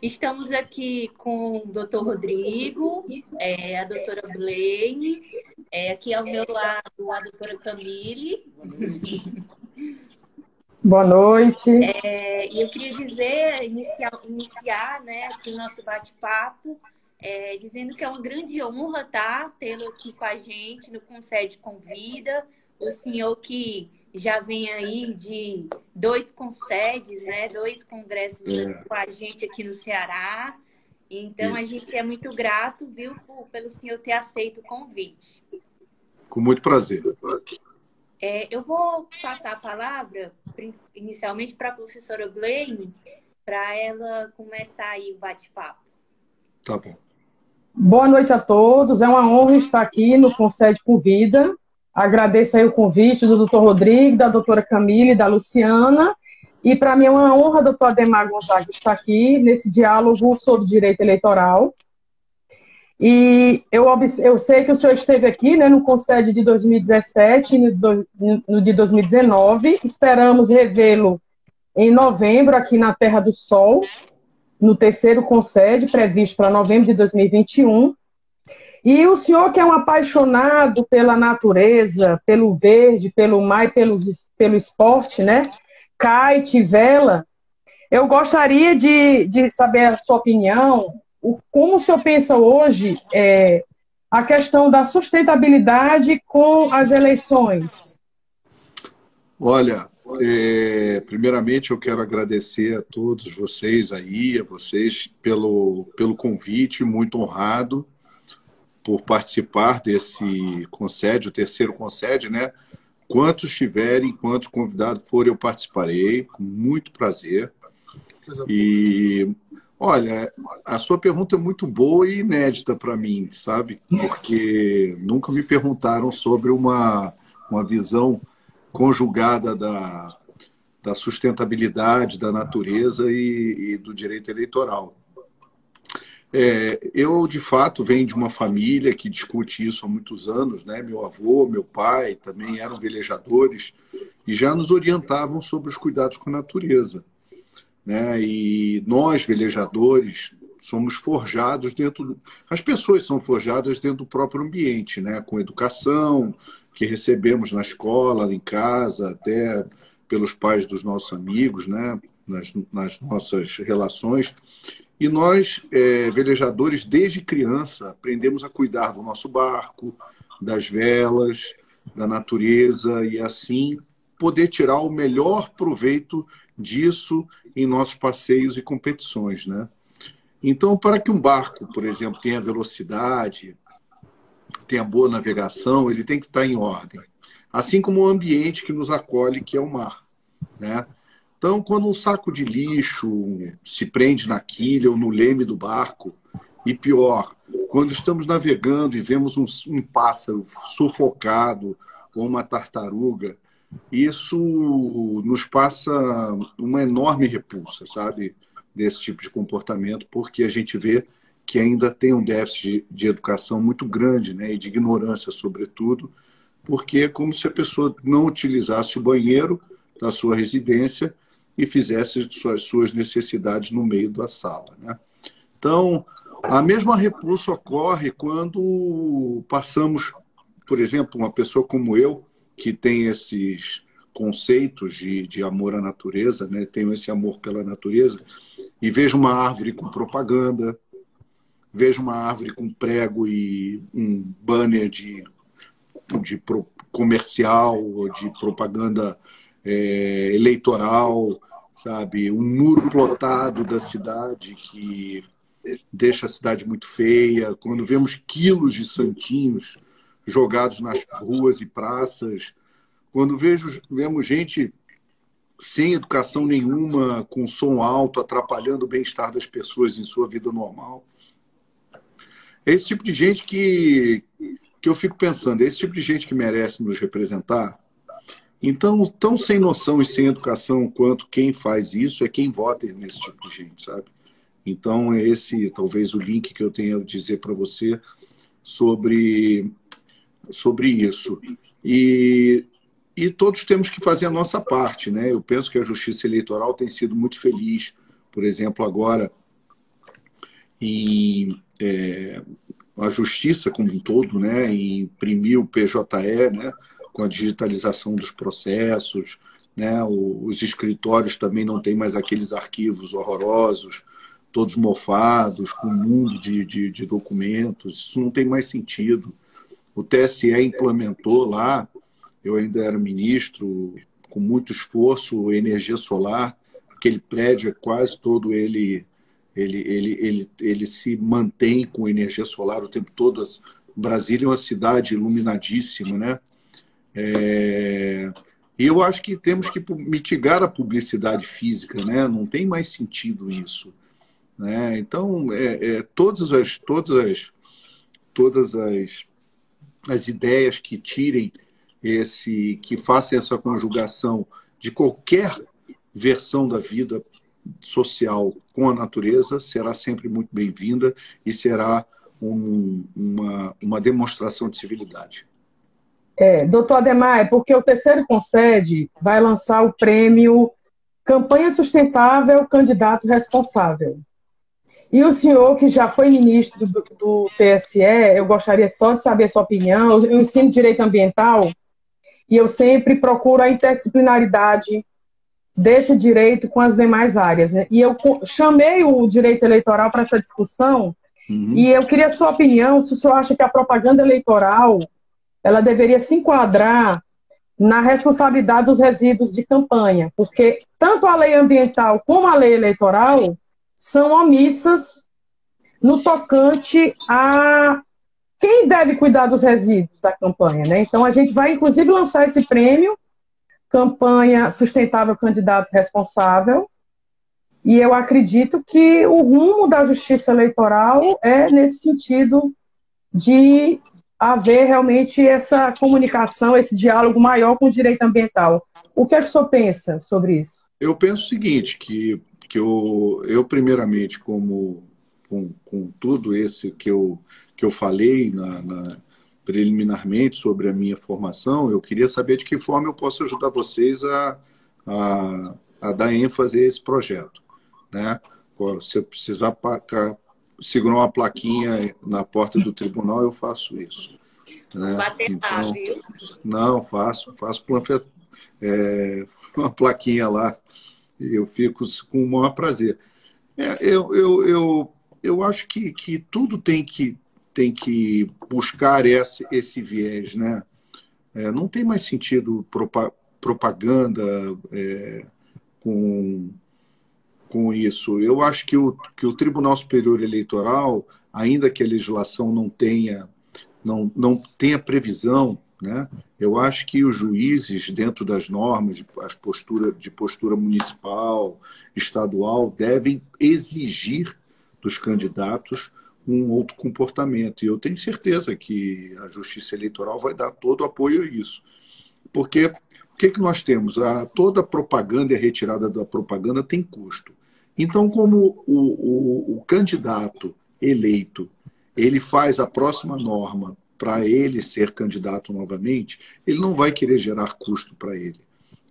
Estamos aqui com o doutor Rodrigo, a doutora Blaine, aqui ao meu lado a doutora Camille. Boa noite. E eu queria dizer, iniciar né, aqui o nosso bate-papo, dizendo que é uma grande honra tê-lo aqui com a gente no Concede Convida, o senhor que já vem aí de 2 concedes, né, 2 congressos com a gente aqui no Ceará. Então, a gente é muito grato, viu, pelo senhor ter aceito o convite. Com muito prazer. Eu vou passar a palavra, inicialmente, para a professora Blaine, para ela começar aí o bate-papo. Tá bom. Boa noite a todos. É uma honra estar aqui no Concede Convida. Agradeço aí o convite do doutor Rodrigo, da doutora Camille e da Luciana. E para mim é uma honra, doutor Ademar Gonzaga, estar aqui nesse diálogo sobre direito eleitoral. E eu sei que o senhor esteve aqui, né, no Concede de 2017 e no de 2019. Esperamos revê-lo em novembro, aqui na Terra do Sol, no 3º Concede, previsto para novembro de 2021. E o senhor, que é um apaixonado pela natureza, pelo verde, pelo mar e pelo esporte, né? Kite, vela, eu gostaria de saber a sua opinião, como o senhor pensa hoje a questão da sustentabilidade com as eleições? Olha, primeiramente eu quero agradecer a todos vocês aí, a vocês pelo convite, muito honrado por participar desse concede, o 3º concede, né? Quantos tiverem, quantos convidados forem, eu participarei, com muito prazer. E, olha, a sua pergunta é muito boa e inédita para mim, sabe? Porque nunca me perguntaram sobre uma visão conjugada da sustentabilidade, da natureza e do direito eleitoral. Eu, de fato, venho de uma família que discute isso há muitos anos, né? Meu avô, meu pai também eram velejadores e já nos orientavam sobre os cuidados com a natureza, né? E nós, velejadores, somos forjados as pessoas são forjadas dentro do próprio ambiente, né? Com educação que recebemos na escola, em casa, até pelos pais dos nossos amigos, né? Nas nossas relações. E nós, velejadores, desde criança, aprendemos a cuidar do nosso barco, das velas, da natureza, e assim poder tirar o melhor proveito disso em nossos passeios e competições, né? Então, para que um barco, por exemplo, tenha velocidade, tenha boa navegação, ele tem que estar em ordem. Assim como o ambiente que nos acolhe, que é o mar, né? Então, quando um saco de lixo se prende na quilha ou no leme do barco, e pior, quando estamos navegando e vemos um pássaro sufocado ou uma tartaruga, isso nos passa uma enorme repulsa, sabe, desse tipo de comportamento, porque a gente vê que ainda tem um déficit de educação muito grande, né, e de ignorância, sobretudo, porque é como se a pessoa não utilizasse o banheiro da sua residência e fizesse suas necessidades no meio da sala, né? Então, a mesma repulsa ocorre quando passamos, por exemplo, uma pessoa como eu, que tem esses conceitos de amor à natureza, né? Tenho esse amor pela natureza, e vejo uma árvore com propaganda, vejo uma árvore com prego e um banner de comercial ou de propaganda eleitoral, sabe? Um muro plotado da cidade que deixa a cidade muito feia. Quando vemos quilos de santinhos jogados nas ruas e praças, quando vemos gente sem educação nenhuma, com som alto, atrapalhando o bem-estar das pessoas em sua vida normal. É esse tipo de gente que eu fico pensando, é esse tipo de gente que merece nos representar. Então, tão sem noção e sem educação quanto quem faz isso é quem vota nesse tipo de gente, sabe? Então, é esse talvez o link que eu tenho a dizer para você sobre isso. E todos temos que fazer a nossa parte, né? Eu penso que a Justiça Eleitoral tem sido muito feliz, por exemplo, agora em a justiça como um todo, né, em imprimir o PJE, né, com a digitalização dos processos, né, os escritórios também não têm mais aqueles arquivos horrorosos, todos mofados, com um mundo de documentos. Isso não tem mais sentido. O TSE implementou lá, eu ainda era ministro, com muito esforço, energia solar. Aquele prédio é quase todo ele se mantém com energia solar o tempo todo. Brasília é uma cidade iluminadíssima, né? E eu acho que temos que mitigar a publicidade física, né? Não tem mais sentido isso, né? Então, todas as ideias que tirem que façam essa conjugação de qualquer versão da vida social com a natureza será sempre muito bem-vinda e será uma demonstração de civilidade. Doutor Adhemar, é porque o terceiro Concede vai lançar o prêmio Campanha Sustentável Candidato Responsável. E o senhor, que já foi ministro do TSE, eu gostaria só de saber a sua opinião. Eu ensino direito ambiental e eu sempre procuro a interdisciplinaridade desse direito com as demais áreas, né? E eu chamei o direito eleitoral para essa discussão e eu queria a sua opinião, se o senhor acha que a propaganda eleitoral ela deveria se enquadrar na responsabilidade dos resíduos de campanha, porque tanto a lei ambiental como a lei eleitoral são omissas no tocante a quem deve cuidar dos resíduos da campanha, né? Então, a gente vai, inclusive, lançar esse prêmio, Campanha Sustentável Candidato Responsável, e eu acredito que o rumo da justiça eleitoral é nesse sentido de haver realmente essa comunicação, esse diálogo maior com o direito ambiental. O que é que o senhor pensa sobre isso? Eu penso o seguinte, que eu primeiramente, com tudo esse que eu falei preliminarmente sobre a minha formação, eu queria saber de que forma eu posso ajudar vocês a dar ênfase a esse projeto, né? Se eu precisar segurar uma plaquinha na porta do tribunal, eu faço isso. Né? Bater lá, viu? Não, faço uma plaquinha lá e eu fico com o maior prazer. Eu acho que tudo tem que buscar esse viés, né? Não tem mais sentido propaganda com isso. Eu acho que o Tribunal Superior Eleitoral, ainda que a legislação não tenha previsão, né? Eu acho que os juízes, dentro das normas de postura municipal, estadual, devem exigir dos candidatos um outro comportamento. E eu tenho certeza que a Justiça Eleitoral vai dar todo o apoio a isso. Porque o que nós temos? Toda propaganda e a retirada da propaganda tem custo. Então, como o candidato eleito ele faz a próxima norma para ele ser candidato novamente, ele não vai querer gerar custo para ele.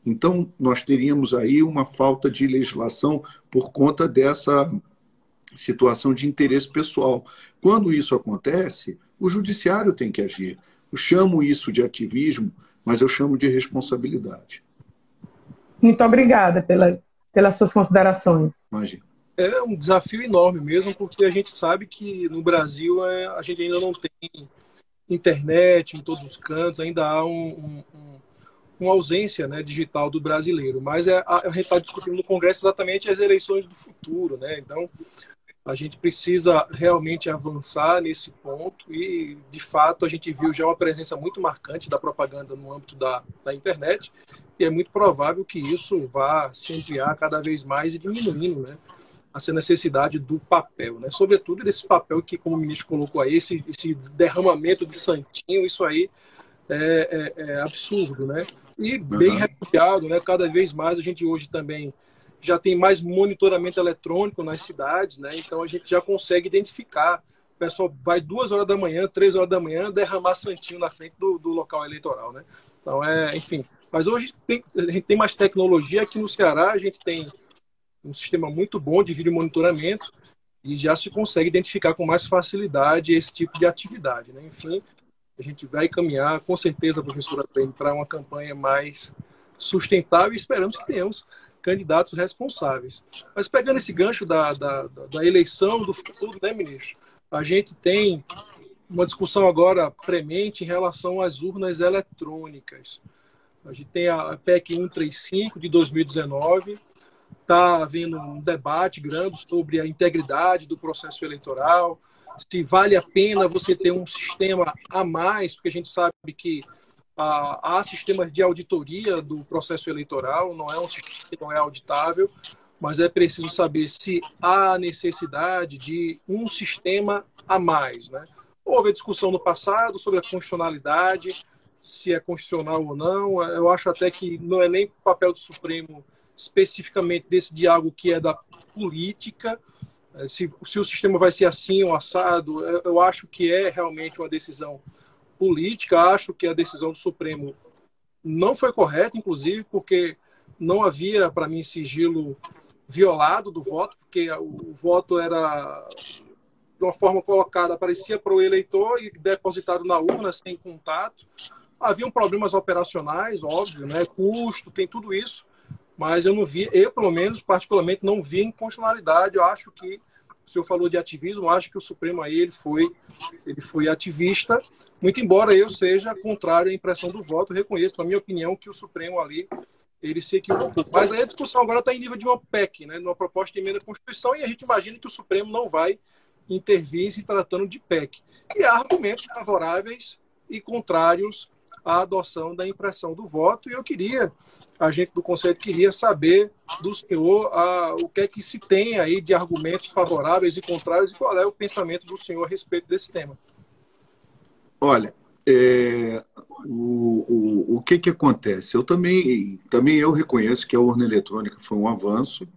Então, nós teríamos aí uma falta de legislação por conta dessa situação de interesse pessoal. Quando isso acontece, o judiciário tem que agir. Eu chamo isso de ativismo, mas eu chamo de responsabilidade. Muito obrigada pelas suas considerações. Imagina. É um desafio enorme mesmo, porque a gente sabe que no Brasil a gente ainda não tem internet em todos os cantos, ainda há uma ausência, né, digital do brasileiro. Mas a gente está discutindo no Congresso exatamente as eleições do futuro, né? Então, a gente precisa realmente avançar nesse ponto e, de fato, a gente viu já uma presença muito marcante da propaganda no âmbito da internet e é muito provável que isso vá se ampliar cada vez mais e diminuindo, né, essa necessidade do papel, né? Sobretudo desse papel que, como o ministro colocou aí, esse derramamento de santinho, isso aí é absurdo, né? E bem repudiado, né? Cada vez mais a gente hoje também já tem mais monitoramento eletrônico nas cidades, né? Então a gente já consegue identificar. O pessoal vai 2 horas da manhã, 3 horas da manhã, derramar santinho na frente do local eleitoral, né? Então, enfim. Mas hoje a gente tem mais tecnologia. Aqui no Ceará a gente tem um sistema muito bom de vídeo monitoramento e já se consegue identificar com mais facilidade esse tipo de atividade, né? Enfim, a gente vai caminhar, com certeza, professora Tânia, para uma campanha mais sustentável e esperamos que tenhamos candidatos responsáveis. Mas pegando esse gancho da eleição do futuro, né, ministro? A gente tem uma discussão agora premente em relação às urnas eletrônicas. A gente tem a PEC 135 de 2019, está havendo um debate grande sobre a integridade do processo eleitoral, se vale a pena você ter um sistema a mais, porque a gente sabe que há sistemas de auditoria do processo eleitoral, não é um sistema que não é auditável, mas é preciso saber se há necessidade de um sistema a mais, né? Houve a discussão no passado sobre a constitucionalidade, se é constitucional ou não. Eu acho até que não é nem papel do Supremo especificamente decidir algo que é da política, se o sistema vai ser assim ou assado. Eu acho que é realmente uma decisão política. Acho que a decisão do Supremo não foi correta, inclusive, porque não havia, para mim, sigilo violado do voto, porque o voto era de uma forma colocada, aparecia para o eleitor e depositado na urna sem contato. Haviam problemas operacionais, óbvio, né? Custo, tem tudo isso, mas eu não vi, eu pelo menos particularmente não vi inconstitucionalidade. Eu acho que o senhor falou de ativismo, eu acho que o Supremo aí ele foi ativista, muito embora eu seja contrário à impressão do voto. Eu reconheço, na minha opinião, que o Supremo ali ele se equivocou. Mas aí a discussão agora está em nível de uma PEC, né? Numa proposta de emenda à Constituição, e a gente imagina que o Supremo não vai intervir se tratando de PEC. E há argumentos favoráveis e contrários à adoção da impressão do voto, e a gente do Conselho queria saber do senhor o que é que se tem aí de argumentos favoráveis e contrários, e qual é o pensamento do senhor a respeito desse tema. Olha, o que acontece? Eu também eu reconheço que a urna eletrônica foi um avanço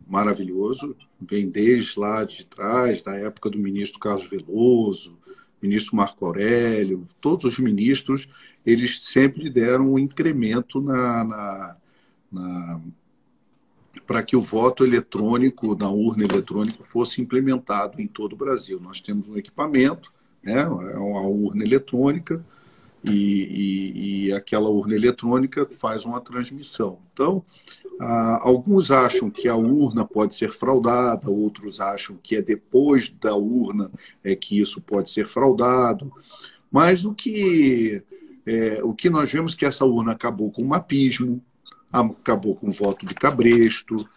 maravilhoso, vem desde lá de trás, da época do ministro Carlos Veloso, ministro Marco Aurélio, todos os ministros, eles sempre deram um incremento para que o voto eletrônico, na urna eletrônica, fosse implementado em todo o Brasil. Nós temos um equipamento, né, é uma urna eletrônica, e aquela urna eletrônica faz uma transmissão. Então, alguns acham que a urna pode ser fraudada, outros acham que é depois da urna que isso pode ser fraudado. Mas o que nós vemos é que essa urna acabou com o mapismo, acabou com o voto de cabresto,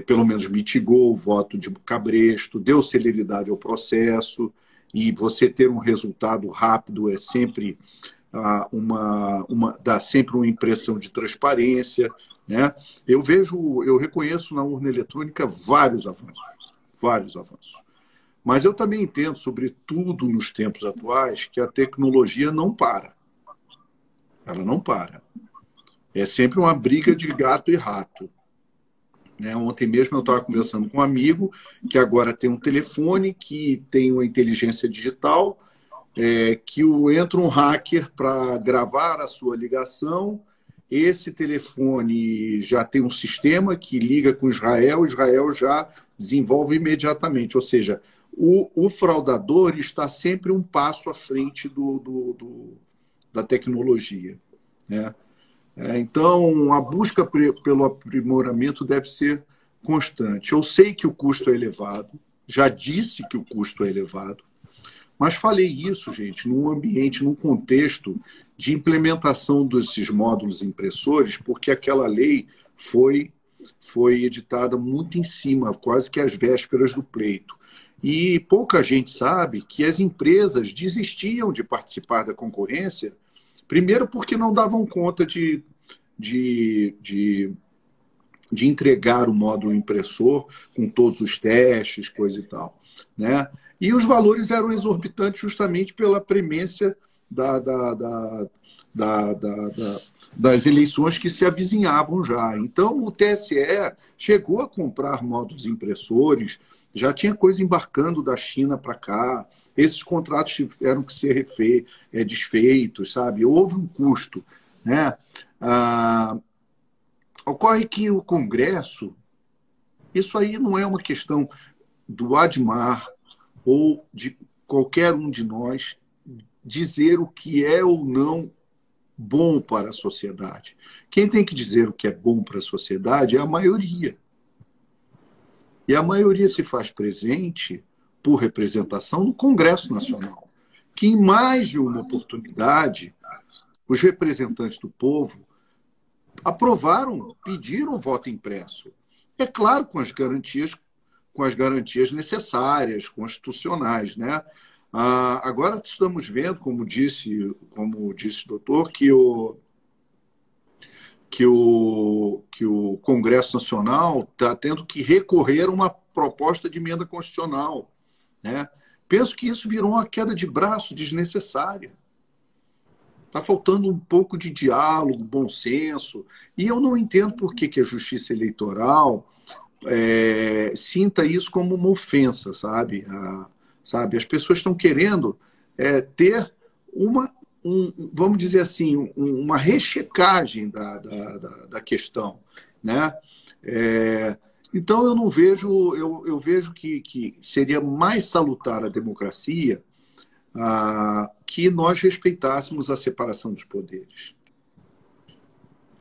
pelo menos mitigou o voto de cabresto, deu celeridade ao processo, e você ter um resultado rápido é sempre dá sempre uma impressão de transparência, né? Eu reconheço na urna eletrônica vários avanços. Mas eu também entendo, sobretudo nos tempos atuais, que a tecnologia não para. Ela não para. É sempre uma briga de gato e rato. Né? Ontem mesmo eu estava conversando com um amigo que agora tem um telefone que tem uma inteligência digital, que entra um hacker para gravar a sua ligação. Esse telefone já tem um sistema que liga com Israel já desenvolve imediatamente. Ou seja, o fraudador está sempre um passo à frente da tecnologia. Né? Então, a busca pelo aprimoramento deve ser constante. Eu sei que o custo é elevado, já disse que o custo é elevado, mas falei isso, gente, num ambiente, num contexto de implementação desses módulos impressores, porque aquela lei foi editada muito em cima, quase que às vésperas do pleito. E pouca gente sabe que as empresas desistiam de participar da concorrência, primeiro porque não davam conta de entregar o módulo impressor com todos os testes, coisa e tal, né? E os valores eram exorbitantes justamente pela premência das eleições que se avizinhavam já. Então, o TSE chegou a comprar módulos impressores, já tinha coisa embarcando da China para cá, esses contratos tiveram que ser desfeitos, sabe? Houve um custo, né? Ocorre que o Congresso, isso aí não é uma questão... do Admar ou de qualquer um de nós dizer o que é ou não bom para a sociedade. Quem tem que dizer o que é bom para a sociedade é a maioria. E a maioria se faz presente por representação no Congresso Nacional, que em mais de uma oportunidade os representantes do povo aprovaram, pediram voto impresso. É claro, com as garantias necessárias, constitucionais, né? Agora estamos vendo, como disse o doutor, que o Congresso Nacional está tendo que recorrer a uma proposta de emenda constitucional, né? Penso que isso virou uma queda de braço desnecessária. Está faltando um pouco de diálogo, bom senso, e eu não entendo por que a Justiça Eleitoral sinta isso como uma ofensa, sabe? As pessoas estão querendo ter vamos dizer assim, uma rechecagem da questão, né? Então eu não vejo, eu vejo que seria mais salutar a democracia que nós respeitássemos a separação dos poderes.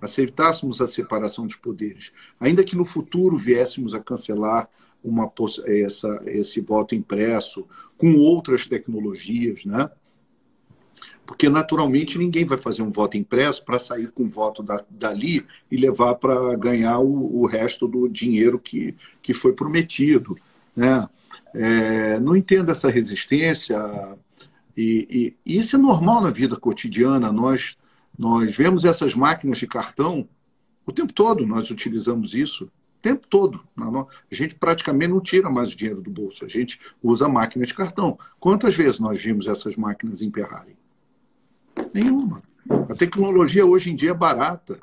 Aceitássemos a separação dos poderes. Ainda que no futuro viéssemos a cancelar esse voto impresso com outras tecnologias, né? Porque, naturalmente, ninguém vai fazer um voto impresso para sair com o voto dali e levar para ganhar o resto do dinheiro que foi prometido, né? Não entendo essa resistência. E isso é normal na vida cotidiana. Nós vemos essas máquinas de cartão o tempo todo, nós utilizamos isso o tempo todo. A gente praticamente não tira mais o dinheiro do bolso, a gente usa máquina de cartão. Quantas vezes nós vimos essas máquinas emperrarem? Nenhuma. A tecnologia hoje em dia é barata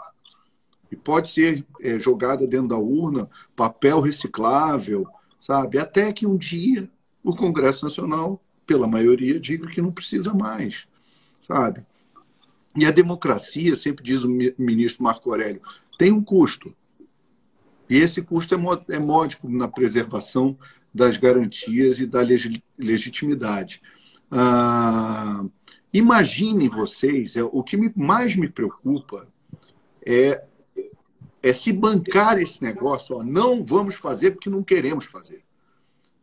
e pode ser jogada dentro da urna, papel reciclável, sabe? Até que um dia o Congresso Nacional, pela maioria, diga que não precisa mais, sabe? E a democracia, sempre diz o ministro Marco Aurélio, tem um custo. E esse custo é módico na preservação das garantias e da legitimidade. Imaginem vocês, o que mais me preocupa é se bancar esse negócio. Não vamos fazer porque não queremos fazer.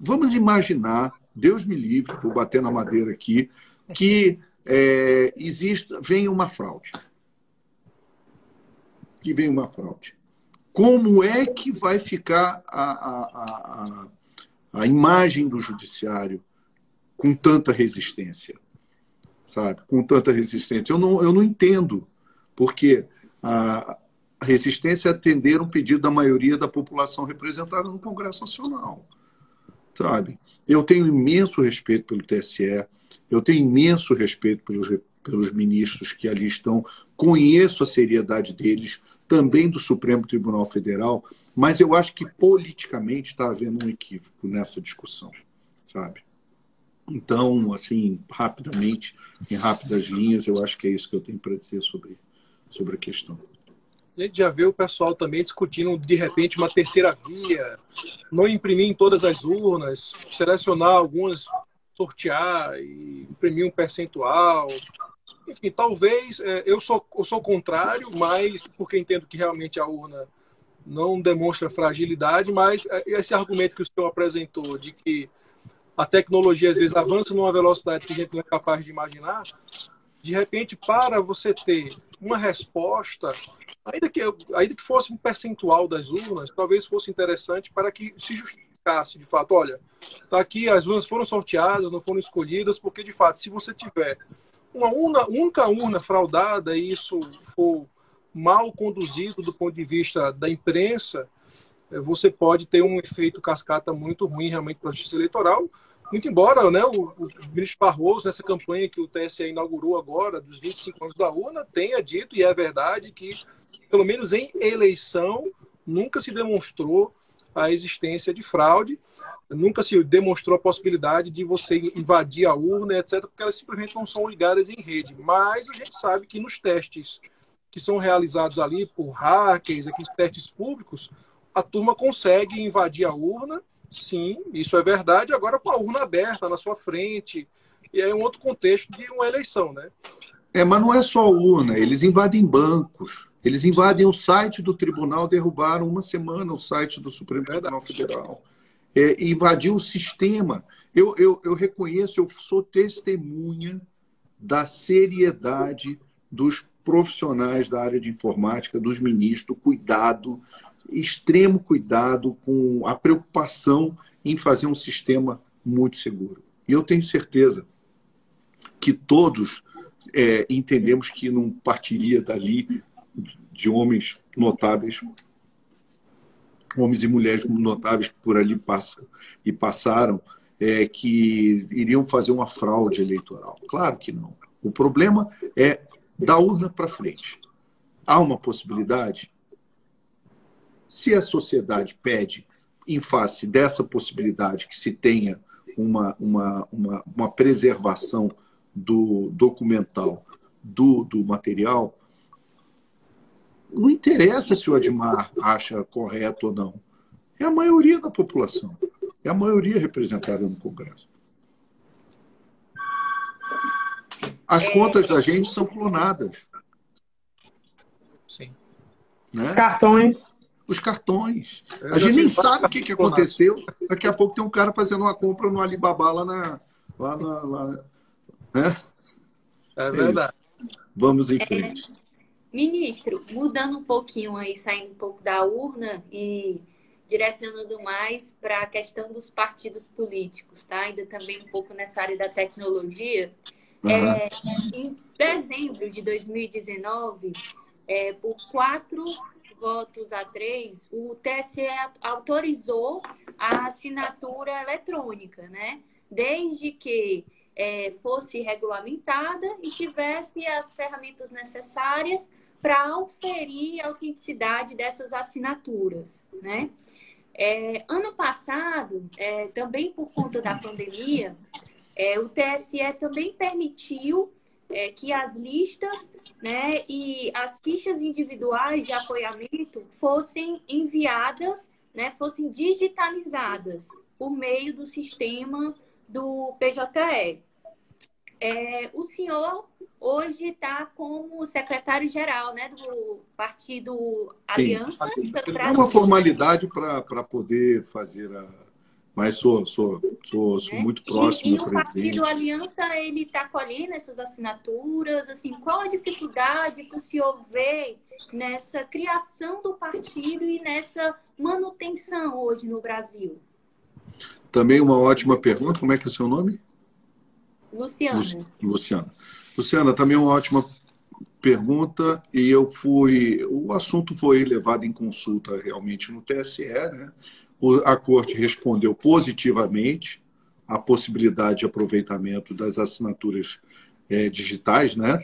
Vamos imaginar, Deus me livre, vou bater na madeira aqui, que venha uma fraude. Como é que vai ficar a imagem do judiciário com tanta resistência? Sabe? Com tanta resistência. Eu não entendo, porque a resistência é atender um pedido da maioria da população representada no Congresso Nacional. Sabe? Eu tenho imenso respeito pelo TSE, eu tenho imenso respeito pelos ministros que ali estão, conheço a seriedade deles, também do Supremo Tribunal Federal, mas eu acho que politicamente está havendo um equívoco nessa discussão, sabe? Então, assim, rapidamente, em rápidas linhas, eu acho que é isso que eu tenho para dizer sobre a questão. A gente já vê o pessoal também discutindo, de repente, uma terceira via, não imprimir em todas as urnas, selecionar algumas, sortear e imprimir um percentual. Enfim, talvez, eu sou contrário, mas porque entendo que realmente a urna não demonstra fragilidade, mas esse argumento que o senhor apresentou de que a tecnologia, às vezes, avança numa velocidade que a gente não é capaz de imaginar, de repente, para você ter uma resposta, ainda que fosse um percentual das urnas, talvez fosse interessante para que se justificasse, de fato, olha, tá aqui, as urnas foram sorteadas, não foram escolhidas, porque, de fato, se você tiver uma única urna fraudada e isso for mal conduzido do ponto de vista da imprensa, você pode ter um efeito cascata muito ruim realmente para a justiça eleitoral. Muito embora, né, o ministro Barroso, nessa campanha que o TSE inaugurou agora, dos 25 anos da urna, tenha dito, e é verdade, que, pelo menos em eleição, nunca se demonstrou a existência de fraude, nunca se demonstrou a possibilidade de você invadir a urna, etc., porque elas simplesmente não são ligadas em rede. Mas a gente sabe que nos testes que são realizados ali por hackers, aqueles testes públicos, a turma consegue invadir a urna Sim, isso é verdade. Agora com a urna aberta na sua frente. E é um outro contexto de uma eleição, né? Mas não é só urna, eles invadem bancos, eles invadem o site do tribunal, derrubaram uma semana o site do Supremo Tribunal Federal. Invadiu o sistema. Eu reconheço, eu sou testemunha da seriedade dos profissionais da área de informática, dos ministros, cuidado, extremo cuidado com a preocupação em fazer um sistema muito seguro. E eu tenho certeza que todos entendemos que não partiria dali de homens notáveis, homens e mulheres notáveis que por ali passam e passaram, que iriam fazer uma fraude eleitoral. Claro que não. O problema é da urna para frente. Há uma possibilidade? Se a sociedade pede, em face dessa possibilidade, que se tenha uma preservação do documental, do material, não interessa se o Admar acha correto ou não. É a maioria da população. É a maioria representada no Congresso. As contas da gente são clonadas. Sim. Né? Os cartões. Os cartões. A gente nem sabe o que aconteceu. Daqui a pouco tem um cara fazendo uma compra no Alibaba lá né? É verdade. Vamos em frente. Ministro, mudando um pouquinho aí, saindo um pouco da urna e direcionando mais para a questão dos partidos políticos, tá? Ainda também um pouco nessa área da tecnologia. Em dezembro de 2019, por 4 votos a 3, o TSE autorizou a assinatura eletrônica, né? Desde que fosse regulamentada e tivesse as ferramentas necessárias para auferir a autenticidade dessas assinaturas, né? Ano passado, também por conta da pandemia, o TSE também permitiu que as listas, né, e as fichas individuais de apoiamento fossem enviadas, né, fossem digitalizadas por meio do sistema do PJE. O senhor hoje está como secretário-geral, né, do Partido Aliança. É uma formalidade para poder fazer Mas sou muito próximo do presidente. E o Partido Aliança, ele está colhendo essas assinaturas. Assim, qual a dificuldade que o senhor vê nessa criação do partido e nessa manutenção hoje no Brasil? Também uma ótima pergunta. Como é que é o seu nome? Luciana. Luciana, também uma ótima pergunta. E o assunto foi levado em consulta realmente no TSE, né? A Corte respondeu positivamente à possibilidade de aproveitamento das assinaturas digitais, né?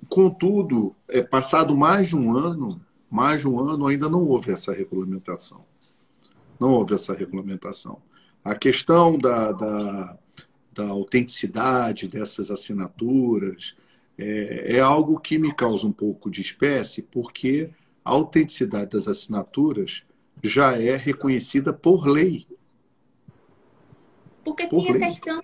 Contudo, passado mais de um ano, ainda não houve essa regulamentação. A questão da autenticidade dessas assinaturas é algo que me causa um pouco de espécie, porque a autenticidade das assinaturas já é reconhecida por lei. Porque tem a questão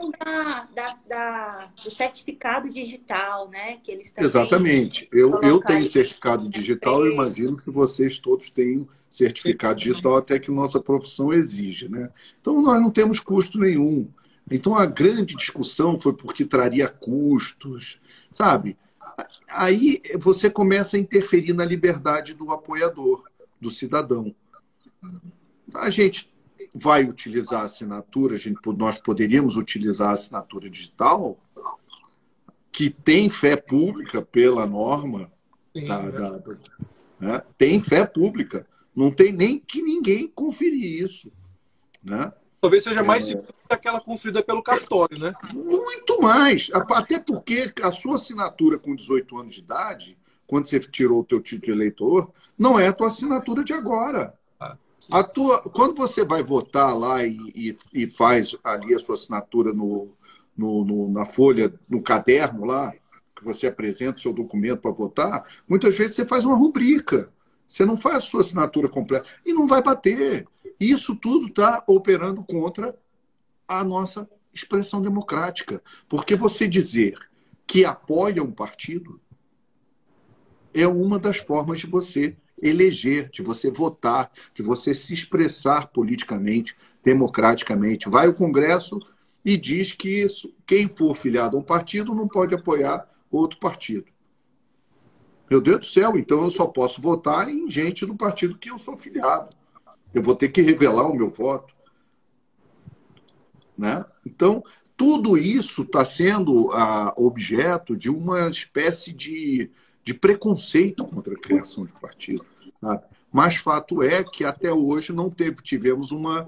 do certificado digital, né? Que eles também Exatamente. Eu tenho certificado digital, eu imagino que vocês todos tenham certificado digital, até que nossa profissão exige, né? Então, nós não temos custo nenhum. Então, a grande discussão foi porque traria custos, sabe? Aí você começa a interferir na liberdade do apoiador, do cidadão. A gente vai utilizar a assinatura, nós poderíamos utilizar a assinatura digital, que tem fé pública pela norma, né? Tem fé pública. Não tem nem que ninguém conferir isso. Né? Talvez seja mais segura que aquela construída pelo cartório, né? Muito mais. Até porque a sua assinatura com 18 anos de idade, quando você tirou o teu título de eleitor, não é a tua assinatura de agora. Quando você vai votar lá e faz ali a sua assinatura na folha, no caderno lá, que você apresenta o seu documento para votar, muitas vezes você faz uma rubrica. Você não faz a sua assinatura completa. E não vai bater. Isso tudo está operando contra a nossa expressão democrática. Porque você dizer que apoia um partido é uma das formas de você eleger, de você votar, de você se expressar politicamente, democraticamente. Vai ao Congresso e diz que quem for filiado a um partido não pode apoiar outro partido. Meu Deus do céu, então eu só posso votar em gente do partido que eu sou filiado. Eu vou ter que revelar o meu voto. Né? Então, tudo isso está sendo objeto de uma espécie de preconceito contra a criação de partido. Sabe? Mas fato é que até hoje não tivemos uma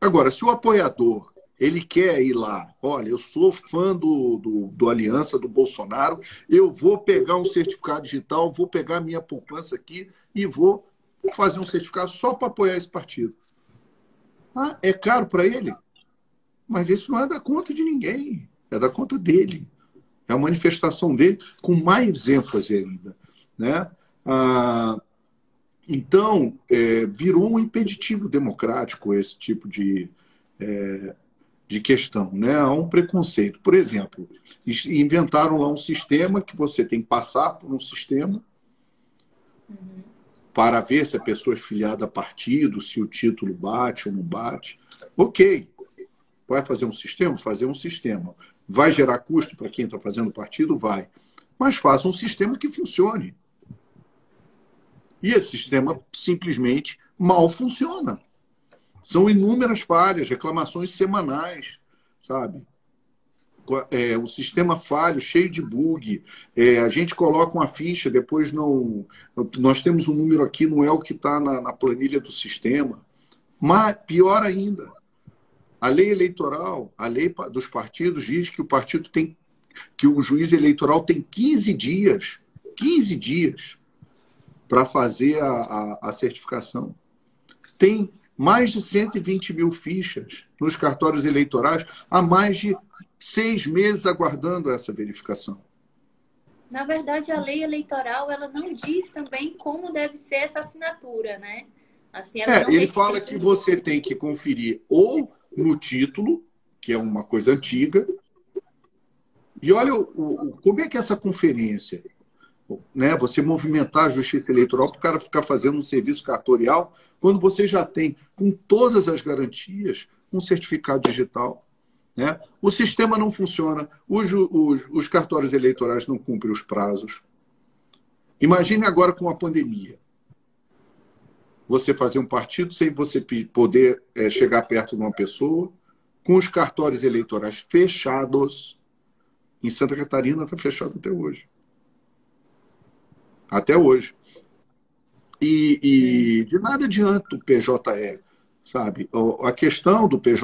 Agora, se o apoiador ele quer ir lá, olha, eu sou fã do Aliança, do Bolsonaro, eu vou pegar um certificado digital, vou pegar minha poupança aqui e vou fazer um certificado só para apoiar esse partido. Ah, é caro para ele? Mas isso não é da conta de ninguém, é da conta dele. É a manifestação dele com mais ênfase ainda. Né? Então, virou um impeditivo democrático esse tipo de questão. Né? Há um preconceito. Por exemplo, inventaram lá um sistema que você tem que passar por um sistema para ver se a pessoa é filiada a partido, se o título bate ou não bate. Ok. Vai fazer um sistema? Fazer um sistema. Vai gerar custo para quem está fazendo partido? Vai. Mas faça um sistema que funcione. E esse sistema simplesmente mal funciona. São inúmeras falhas, reclamações semanais, sabe? O sistema falho, cheio de bug. A gente coloca uma ficha, depois não... Nós temos um número aqui, não é o que está na planilha do sistema. Mas, pior ainda, a lei eleitoral, a lei dos partidos diz que o juiz eleitoral tem 15 dias para fazer a certificação. Tem mais de 120 mil fichas nos cartórios eleitorais há mais de 6 meses aguardando essa verificação. Na verdade, a lei eleitoral ela não diz também como deve ser essa assinatura, né? Assim, ele fala que você tem que conferir ou no título, que é uma coisa antiga, e olha como é que é essa conferência, né? Você movimentar a justiça eleitoral para o cara ficar fazendo um serviço cartorial, quando você já tem, com todas as garantias, um certificado digital. Né? O sistema não funciona, os cartórios eleitorais não cumprem os prazos. Imagine agora com a pandemia. Você fazer um partido sem você poder chegar perto de uma pessoa, com os cartórios eleitorais fechados. Em Santa Catarina está fechado até hoje. Até hoje. E de nada adianta o PJE. Sabe? A questão do PJE,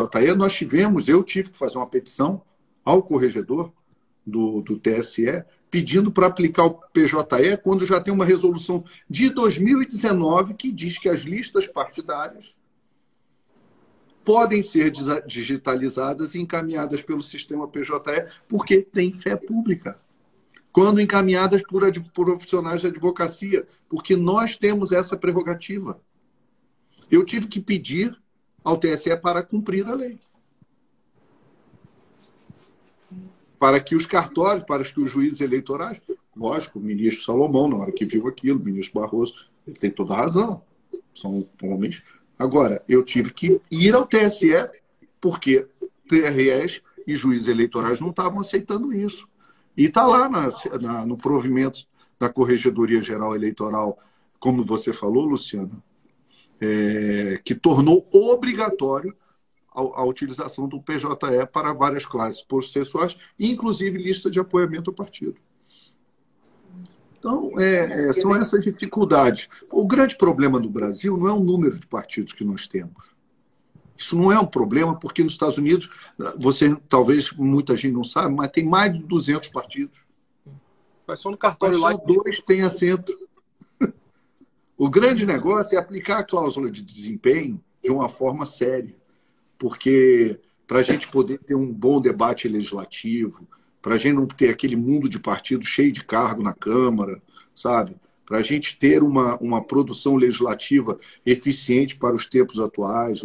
eu tive que fazer uma petição ao corregedor do TSE, pedindo para aplicar o PJE quando já tem uma resolução de 2019 que diz que as listas partidárias podem ser digitalizadas e encaminhadas pelo sistema PJE porque tem fé pública. Quando encaminhadas por profissionais de advocacia, porque nós temos essa prerrogativa. Eu tive que pedir ao TSE para cumprir a lei. Para que os cartórios, para que os juízes eleitorais, lógico, o ministro Salomão, na hora que viu aquilo, o ministro Barroso, ele tem toda a razão. São homens. Agora, eu tive que ir ao TSE porque TREs e juízes eleitorais não estavam aceitando isso. E está lá no provimento da Corregedoria Geral Eleitoral, como você falou, Luciana, que tornou obrigatório a utilização do PJE para várias classes processuais, inclusive lista de apoiamento ao partido. Então, são essas dificuldades. O grande problema do Brasil não é o número de partidos que nós temos. Isso não é um problema, porque nos Estados Unidos, talvez muita gente não sabe, mas tem mais de 200 partidos. Mas só no cartório lá. Só 2 têm assento. O grande negócio é aplicar a cláusula de desempenho de uma forma séria, porque para a gente poder ter um bom debate legislativo, para a gente não ter aquele mundo de partido cheio de cargo na Câmara, sabe? Para a gente ter uma produção legislativa eficiente para os tempos atuais,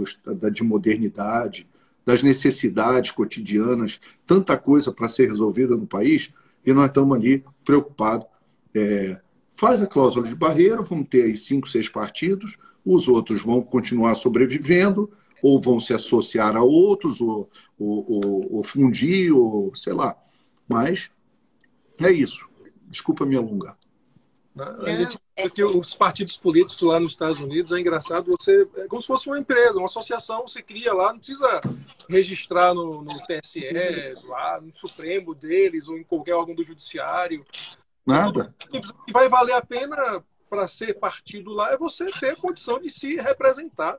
de modernidade, das necessidades cotidianas, tanta coisa para ser resolvida no país, e nós estamos ali preocupados. Faz a cláusula de barreira, vamos ter aí 5, 6 partidos, os outros vão continuar sobrevivendo, ou vão se associar a outros, ou fundir, ou sei lá. Mas é isso. Desculpa me alongar. A gente porque os partidos políticos lá nos Estados Unidos, é engraçado, é como se fosse uma empresa, uma associação, você cria lá, não precisa registrar no TSE, lá no Supremo deles, ou em qualquer órgão do Judiciário. Nada. O que vai valer a pena para ser partido lá é você ter a condição de se representar.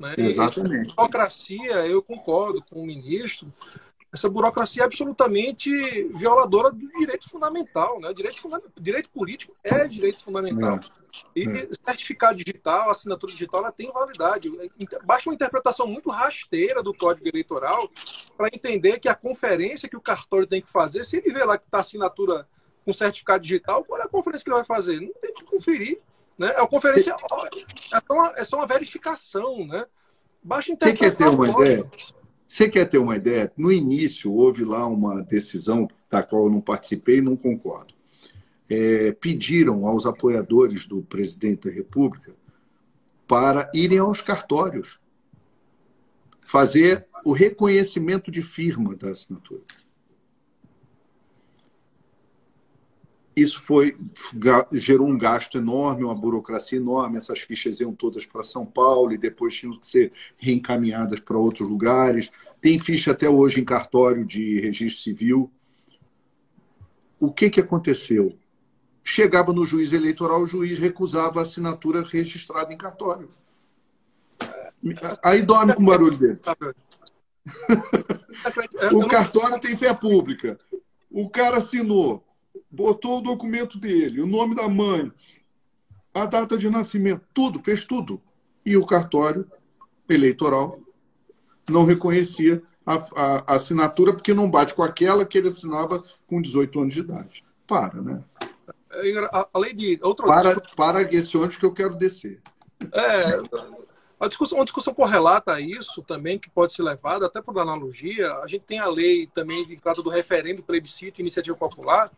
Né? Exatamente. Essa burocracia, eu concordo com o ministro, essa burocracia é absolutamente violadora do direito fundamental. Né? Direito político é direito fundamental. E certificado digital, assinatura digital, ela tem validade. Basta uma interpretação muito rasteira do Código Eleitoral para entender que a conferência que o cartório tem que fazer, se ele vê lá que está assinatura com certificado digital, qual é a conferência que ele vai fazer? Não tem que conferir. Né? É uma conferência, é só uma verificação. Né? Basta Você quer ter uma código. ideia? Você quer ter uma ideia? No início, houve lá uma decisão da qual eu não participei e não concordo. Pediram aos apoiadores do presidente da República para irem aos cartórios fazer o reconhecimento de firma da assinatura. Isso gerou um gasto enorme, uma burocracia enorme. Essas fichas iam todas para São Paulo e depois tinham que ser reencaminhadas para outros lugares. Tem ficha até hoje em cartório de registro civil. O que aconteceu? Chegava no juiz eleitoral, o juiz recusava a assinatura registrada em cartório. Aí dorme com barulho dele. O cartório tem fé pública. O cara assinou. Botou o documento dele, o nome da mãe, a data de nascimento, tudo, fez tudo. E o cartório eleitoral não reconhecia a assinatura porque não bate com aquela que ele assinava com 18 anos de idade. Para, né? Além de para esse ônibus que eu quero descer. Uma discussão correlata a isso também, que pode ser levada, até por analogia, a gente tem a lei também que trata do referendo, plebiscito, iniciativa popular,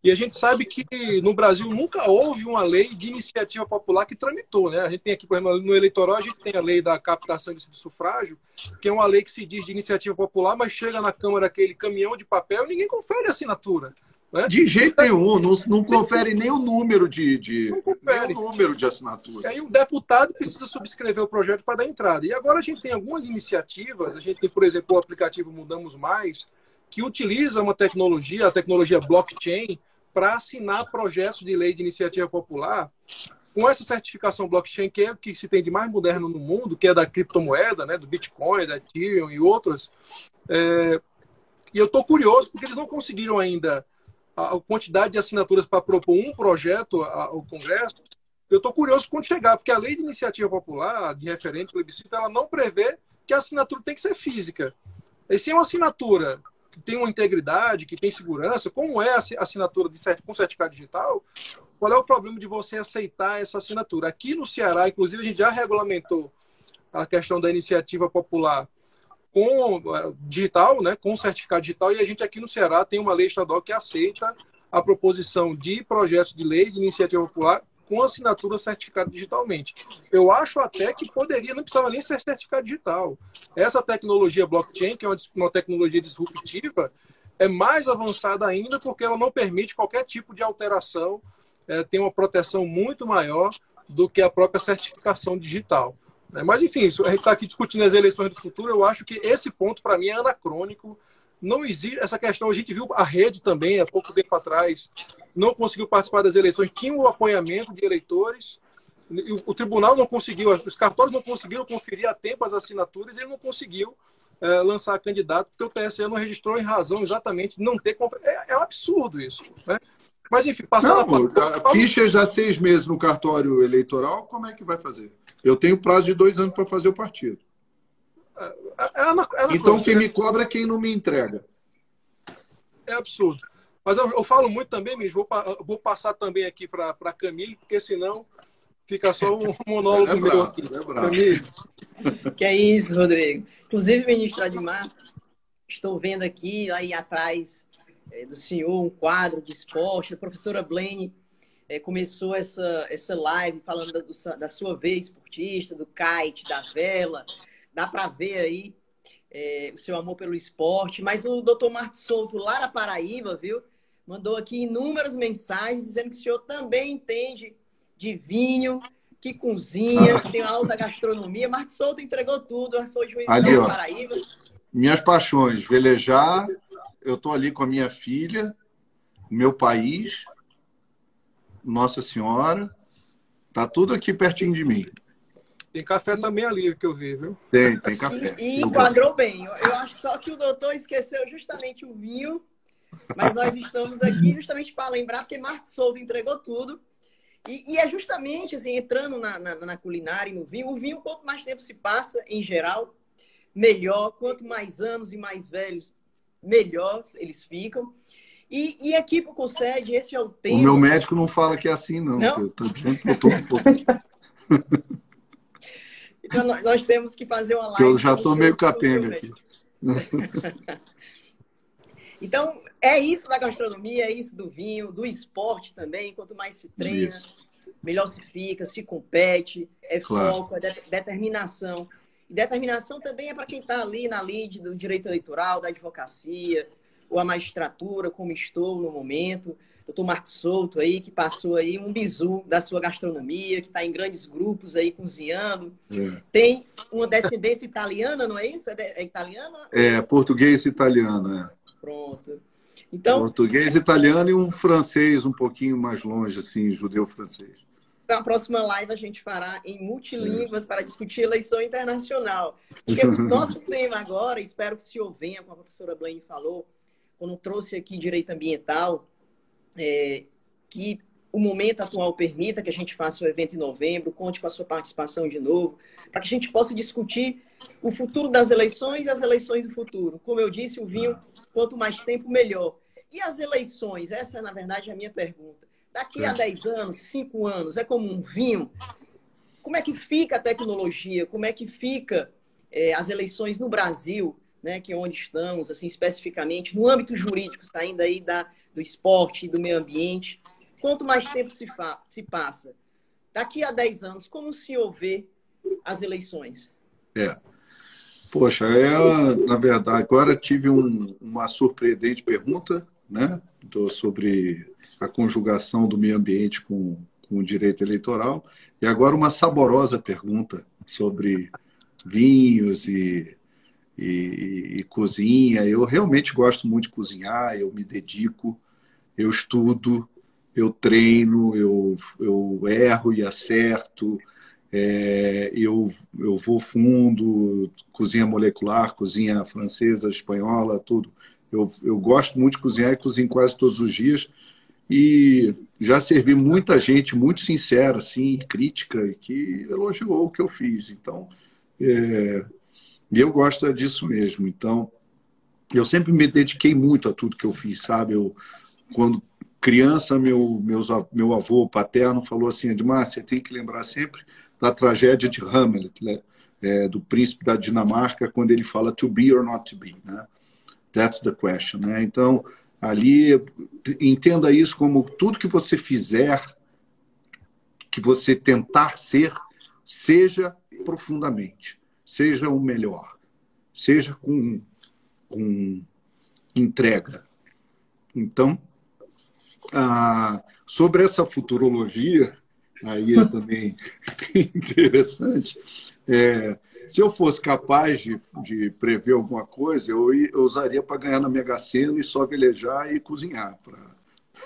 e a gente sabe que no Brasil nunca houve uma lei de iniciativa popular que tramitou. Né? A gente tem aqui, por exemplo, no eleitoral, a gente tem a lei da captação de sufrágio, que é uma lei que se diz de iniciativa popular, mas chega na Câmara aquele caminhão de papel e ninguém confere a assinatura. Né? De jeito nenhum, não confere nem o número de assinatura. E aí o deputado precisa subscrever o projeto para dar entrada. E agora a gente tem algumas iniciativas, a gente tem, por exemplo, o aplicativo Mudamos Mais, que utiliza uma tecnologia, a tecnologia blockchain, para assinar projetos de lei de iniciativa popular com essa certificação blockchain, que é o que se tem de mais moderno no mundo, que é da criptomoeda, né, do Bitcoin, da Ethereum e outras. E eu estou curioso, porque eles não conseguiram ainda a quantidade de assinaturas para propor um projeto ao Congresso. Eu estou curioso quando chegar, porque a lei de iniciativa popular, de referendo, plebiscito, ela não prevê que a assinatura tem que ser física. E se é uma assinatura que tem uma integridade, que tem segurança, como é a assinatura com certificado digital, qual é o problema de você aceitar essa assinatura? Aqui no Ceará, inclusive, a gente já regulamentou a questão da iniciativa popular com digital, né, com certificado digital, e a gente aqui no Ceará tem uma lei estadual que aceita a proposição de projetos de lei de iniciativa popular com assinatura certificada digitalmente. Eu acho até que poderia, não precisava nem ser certificado digital. Essa tecnologia blockchain, que é uma tecnologia disruptiva, é mais avançada ainda porque ela não permite qualquer tipo de alteração, tem uma proteção muito maior do que a própria certificação digital. Mas, enfim, a gente está aqui discutindo as eleições do futuro, eu acho que esse ponto, para mim, é anacrônico. Não existe essa questão. A gente viu a rede também, há pouco tempo atrás, não conseguiu participar das eleições, tinha o apoiamento de eleitores, o tribunal não conseguiu, os cartórios não conseguiram conferir a tempo as assinaturas, e ele não conseguiu lançar candidato, porque o TSE não registrou em razão exatamente de não ter conferência. É um absurdo isso. Né? Mas, enfim, passando... Fichas há 6 meses no cartório eleitoral, como é que vai fazer? Eu tenho prazo de 2 anos para fazer o partido. Então, quem me cobra é quem não me entrega. É absurdo. Mas eu falo muito também, mesmo. Vou passar também aqui para a Camille, porque senão fica só um monólogo meu aqui. Camille. Que é isso, Rodrigo. Inclusive, ministro Admar, estou vendo aqui, aí atrás do senhor, um quadro de esporte. A professora Blaine começou essa live falando da sua veia esportista, do kite, da vela. Dá para ver aí o seu amor pelo esporte. Mas o doutor Marcos Souto, lá na Paraíba, viu? Mandou aqui inúmeras mensagens dizendo que o senhor também entende de vinho, que cozinha, que tem alta gastronomia. Marcos Souto entregou tudo. Eu sou juiz da Paraíba. Minhas paixões, velejar. Eu estou ali com a minha filha, meu país, Nossa Senhora. Tá tudo aqui pertinho de mim. Tem café também ali, que eu vi, viu? Tem café. E enquadrou bem. Eu acho só que o doutor esqueceu justamente o vinho, mas nós estamos aqui justamente para lembrar, porque Marcos Souto entregou tudo. E é justamente, assim, entrando na culinária e no vinho, o vinho, quanto mais tempo se passa, em geral, melhor. Quanto mais anos e mais velhos, melhor eles ficam. E aqui para o Concede, esse é o tema. O meu médico não fala que é assim, não. Eu estou dizendo que eu estou um pouco... Então, nós temos que fazer uma live. Eu já estou meio capenga aqui. Então, é isso da gastronomia, é isso do vinho, do esporte também. Quanto mais se treina, melhor se fica, se compete, foco, é determinação. E determinação também é para quem está ali na lide do direito eleitoral, da advocacia, ou a magistratura, como estou no momento. Doutor Marcos Souto aí, que passou aí um bizu da sua gastronomia, que está em grandes grupos aí cozinhando. Tem uma descendência italiana, não é isso? É italiana? É, português e italiano, Pronto. Então, português, italiano e um francês um pouquinho mais longe, assim, judeu-francês. Na próxima live a gente fará em multilínguas para discutir eleição internacional. Porque o nosso tema agora, espero que o senhor venha, como a professora Blaine falou, quando trouxe aqui direito ambiental, que o momento atual permita que a gente faça o evento em novembro, conte com a sua participação de novo, para que a gente possa discutir o futuro das eleições e as eleições do futuro. Como eu disse, o vinho, quanto mais tempo, melhor. E as eleições? Essa é, na verdade, a minha pergunta. Daqui a 10 anos, 5 anos, é como um vinho? Como é que fica a tecnologia? Como é que fica as eleições no Brasil, né, que é onde estamos, assim, especificamente, no âmbito jurídico, saindo aí do esporte e do meio ambiente? Quanto mais tempo se passa? Daqui a 10 anos, como o senhor vê as eleições? Poxa, na verdade, agora tive uma surpreendente pergunta, né, sobre a conjugação do meio ambiente com o direito eleitoral, e agora uma saborosa pergunta sobre vinhos e cozinha. Eu realmente gosto muito de cozinhar, eu me dedico, eu estudo, eu treino, eu erro e acerto, eu vou fundo, cozinha molecular, cozinha francesa, espanhola, tudo. Eu gosto muito de cozinhar e cozinho quase todos os dias. E já servi muita gente muito sincera, assim, crítica, que elogiou o que eu fiz. Então, eu gosto disso mesmo. Então, eu sempre me dediquei muito a tudo que eu fiz, sabe? Quando criança, meu avô paterno falou assim: Admar, você tem que lembrar sempre da tragédia de Hamlet, né? Do príncipe da Dinamarca, quando ele fala to be or not to be, né? That's the question, né? Então, ali, entenda isso como tudo que você fizer, que você tentar ser, seja profundamente, seja o melhor, seja com entrega. Então, sobre essa futurologia, aí é também interessante. Se eu fosse capaz de prever alguma coisa, eu usaria para ganhar na Mega Sena e só velejar e cozinhar para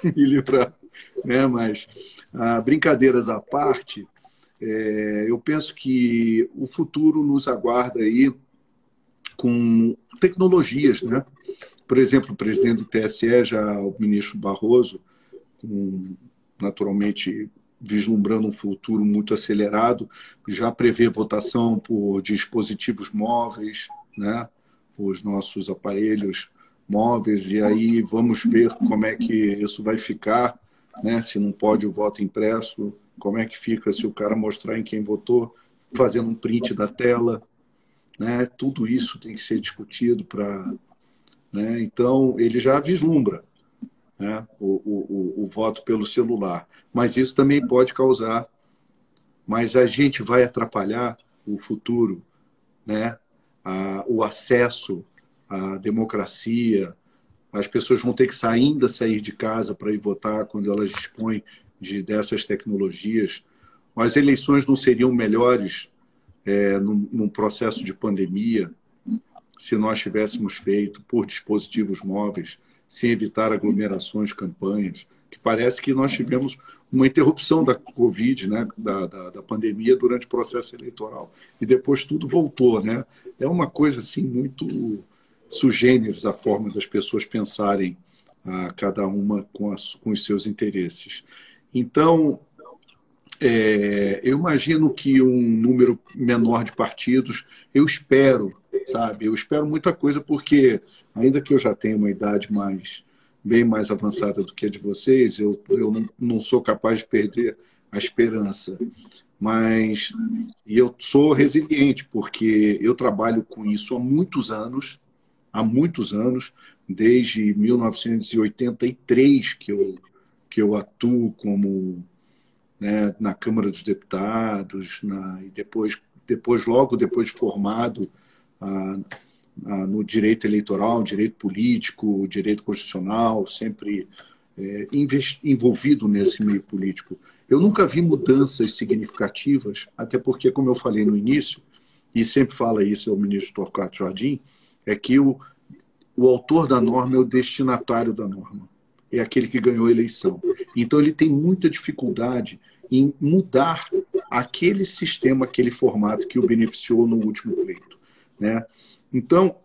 me livrar, né? Mas, brincadeiras à parte, eu penso que o futuro nos aguarda aí com tecnologias, né? Por exemplo, o presidente do TSE, o ministro Barroso, naturalmente vislumbrando um futuro muito acelerado, já prevê votação por dispositivos móveis, né? Os nossos aparelhos móveis, e aí vamos ver como é que isso vai ficar, né? Se não pode o voto impresso, como é que fica se o cara mostrar em quem votou, fazendo um print da tela, né? Tudo isso tem que ser discutido para... Né? Então, ele já vislumbra, né? o voto pelo celular. Mas isso também pode causar... Mas a gente vai atrapalhar o futuro, né? O acesso à democracia. As pessoas vão ter que ainda sair de casa para ir votar quando elas dispõem dessas tecnologias. As eleições não seriam melhores num processo de pandemia se nós tivéssemos feito por dispositivos móveis, sem evitar aglomerações, campanhas, que parece que nós tivemos uma interrupção da Covid, né, da pandemia durante o processo eleitoral. E depois tudo voltou, né? É uma coisa assim muito sugêneres a forma das pessoas pensarem, cada uma com os seus interesses. Então, eu imagino que um número menor de partidos, eu espero, sabe? Eu espero muita coisa, porque, ainda que eu já tenha uma idade bem mais avançada do que a de vocês, eu não sou capaz de perder a esperança. E eu sou resiliente, porque eu trabalho com isso há muitos anos, desde 1983 que eu atuo como, né, na Câmara dos Deputados, e logo depois de formado no direito eleitoral, direito político, direito constitucional, sempre envolvido nesse meio político. Eu nunca vi mudanças significativas, até porque, como eu falei no início, e sempre fala isso o ministro Torquato Jardim, é que o autor da norma é o destinatário da norma, é aquele que ganhou a eleição. Então, ele tem muita dificuldade em mudar aquele sistema, aquele formato que o beneficiou no último pleito, né? Então,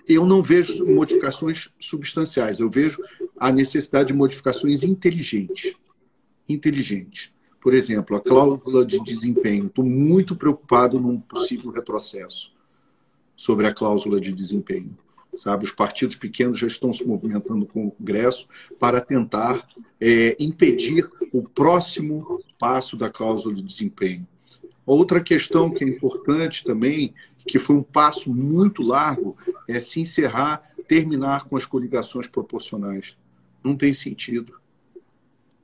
eu não vejo modificações substanciais, eu vejo a necessidade de modificações inteligentes. Por exemplo, a cláusula de desempenho. Estou muito preocupado num possível retrocesso sobre a cláusula de desempenho. Sabe? Os partidos pequenos já estão se movimentando no Congresso para tentar impedir o próximo passo da cláusula de desempenho. Outra questão que é importante também, que foi um passo muito largo, é se terminar com as coligações proporcionais. Não tem sentido.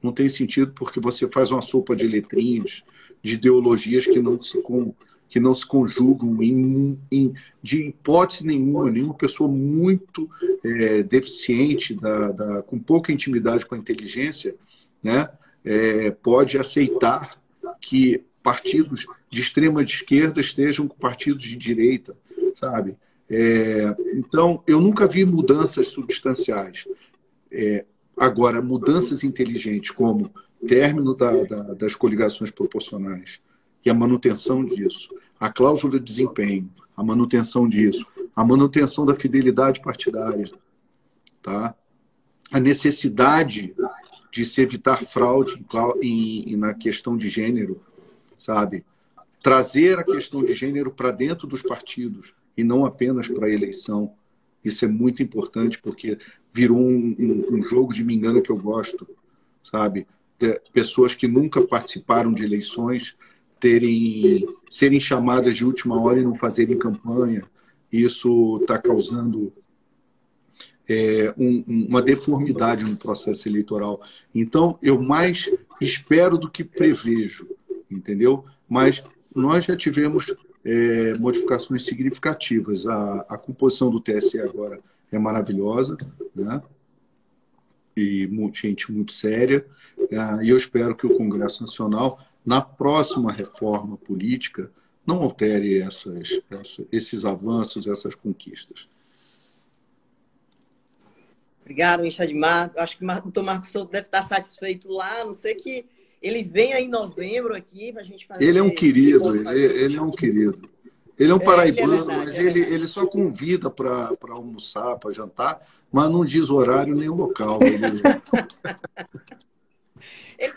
Não tem sentido, porque você faz uma sopa de letrinhas, de ideologias que não se conjugam de hipótese nenhuma pessoa muito deficiente, com pouca intimidade com a inteligência, né, pode aceitar que partidos de extrema esquerda estejam com partidos de direita, sabe? Então, eu nunca vi mudanças substanciais. Agora, mudanças inteligentes, como término das coligações proporcionais e a manutenção disso, a cláusula de desempenho, a manutenção disso, a manutenção da fidelidade partidária, tá? A necessidade de se evitar fraude na questão de gênero, sabe? Trazer a questão de gênero para dentro dos partidos e não apenas para a eleição. Isso é muito importante, porque virou um jogo de me engano que eu gosto, sabe? Pessoas que nunca participaram de eleições serem chamadas de última hora e não fazerem campanha. Isso está causando uma deformidade no processo eleitoral. Então, eu mais espero do que prevejo, entendeu? Mas nós já tivemos modificações significativas. A composição do TSE agora é maravilhosa, né? E gente muito séria. E eu espero que o Congresso Nacional, na próxima reforma política, não altere esses avanços, essas conquistas. Obrigado, ministro Admar. Eu acho que o doutor Marcos Souto deve estar satisfeito lá, a não sei que ele venha em novembro aqui para a gente fazer... Ele é um querido, ele é um querido. Ele é um paraibano, mas ele só convida para almoçar, para jantar, mas não diz horário nem o local. Ele tá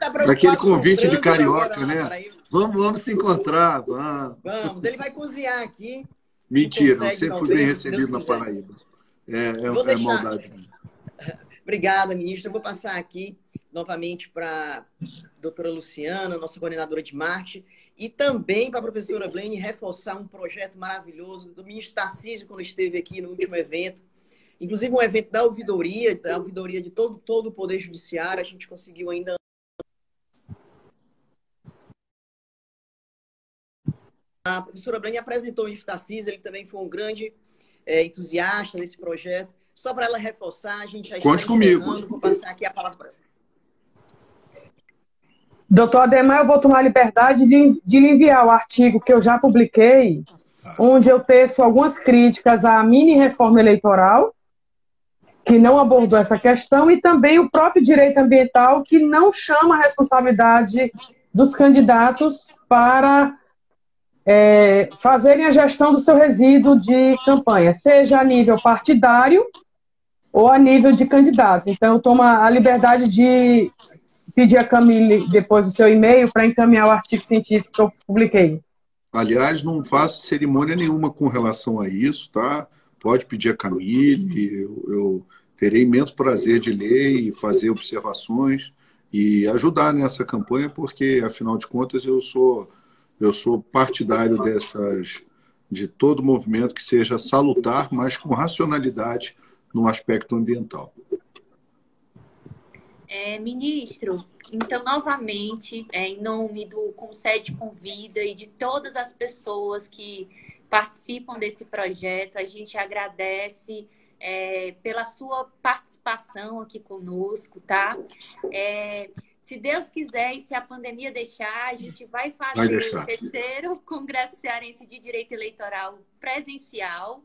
preocupado. Aquele convite de carioca, né? Vamos se encontrar. Vamos, ele vai cozinhar aqui. Mentira, eu sempre fui bem recebido na Paraíba. Vou é deixar. maldade. Obrigada, ministra. Eu vou passar aqui novamente para a doutora Luciana, nossa coordenadora de marketing, e também para a professora Blaine reforçar um projeto maravilhoso do ministro Tarcísio, quando esteve aqui no último evento. Inclusive um evento da ouvidoria de todo o Poder Judiciário. A gente conseguiu ainda... A professora Blaine apresentou o ministro Tarcísio, ele também foi um grande entusiasta desse projeto. Só para ela reforçar, a gente já está encerrando. Vou passar aqui a palavra. Doutor Ademar, eu vou tomar a liberdade de lhe enviar o artigo que eu já publiquei, onde eu teço algumas críticas à mini-reforma eleitoral, que não abordou essa questão, e também o próprio direito ambiental, que não chama a responsabilidade dos candidatos para fazerem a gestão do seu resíduo de campanha, seja a nível partidário ou a nível de candidato. Então, eu tomo a liberdade de pedir a Camille, depois, o seu e-mail para encaminhar o artigo científico que eu publiquei. Aliás, não faço cerimônia nenhuma com relação a isso, tá? Pode pedir a Camille, eu terei imenso prazer de ler e fazer observações e ajudar nessa campanha, porque, afinal de contas, eu sou partidário de todo movimento que seja salutar, mas com racionalidade no aspecto ambiental. Ministro, então, novamente, em nome do Concede Convida e de todas as pessoas que participam desse projeto, a gente agradece pela sua participação aqui conosco, tá? Se Deus quiser e se a pandemia deixar, a gente vai fazer o terceiro Congresso Cearense de Direito Eleitoral presencial.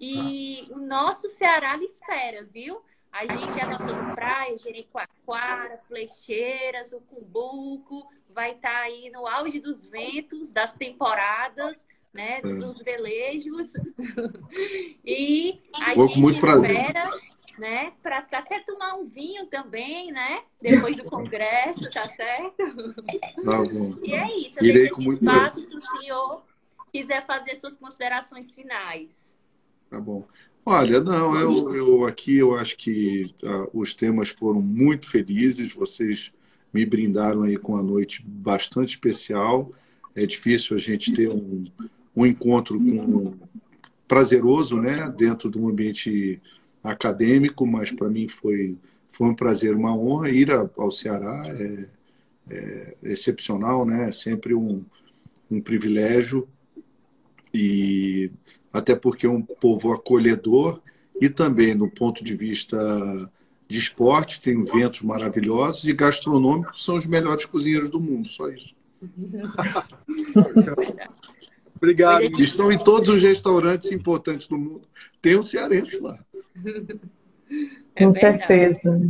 E o nosso Ceará lhe espera, viu? A gente, as nossas praias, Jericoacoara, Flecheiras, o Cumbuco, vai estar aí no auge dos ventos, das temporadas, né, dos velejos. E a gente espera, né, para até tomar um vinho também, né, depois do congresso, tá certo? Tá bom. E é isso, eu Irei deixo esse espaço se o senhor quiser fazer suas considerações finais. Tá bom. Olha, não, eu acho que os temas foram muito felizes, vocês me brindaram aí com uma noite bastante especial. É difícil a gente ter um encontro prazeroso, né, dentro de um ambiente acadêmico, mas para mim foi um prazer, uma honra ir ao Ceará, é excepcional, né, é sempre um privilégio, e até porque é um povo acolhedor, e também no ponto de vista de esporte, tem ventos maravilhosos, e gastronômicos são os melhores cozinheiros do mundo, só isso. Obrigado. Estão em todos os restaurantes importantes do mundo. Tem um cearense lá. Com certeza.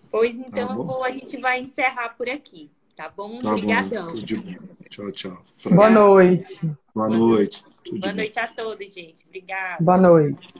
Pois então, a gente vai encerrar por aqui, tá bom? Tá Obrigadão. bom. Tchau, tchau. Boa noite. Boa noite. Boa noite a todos, gente. Obrigada. Boa noite.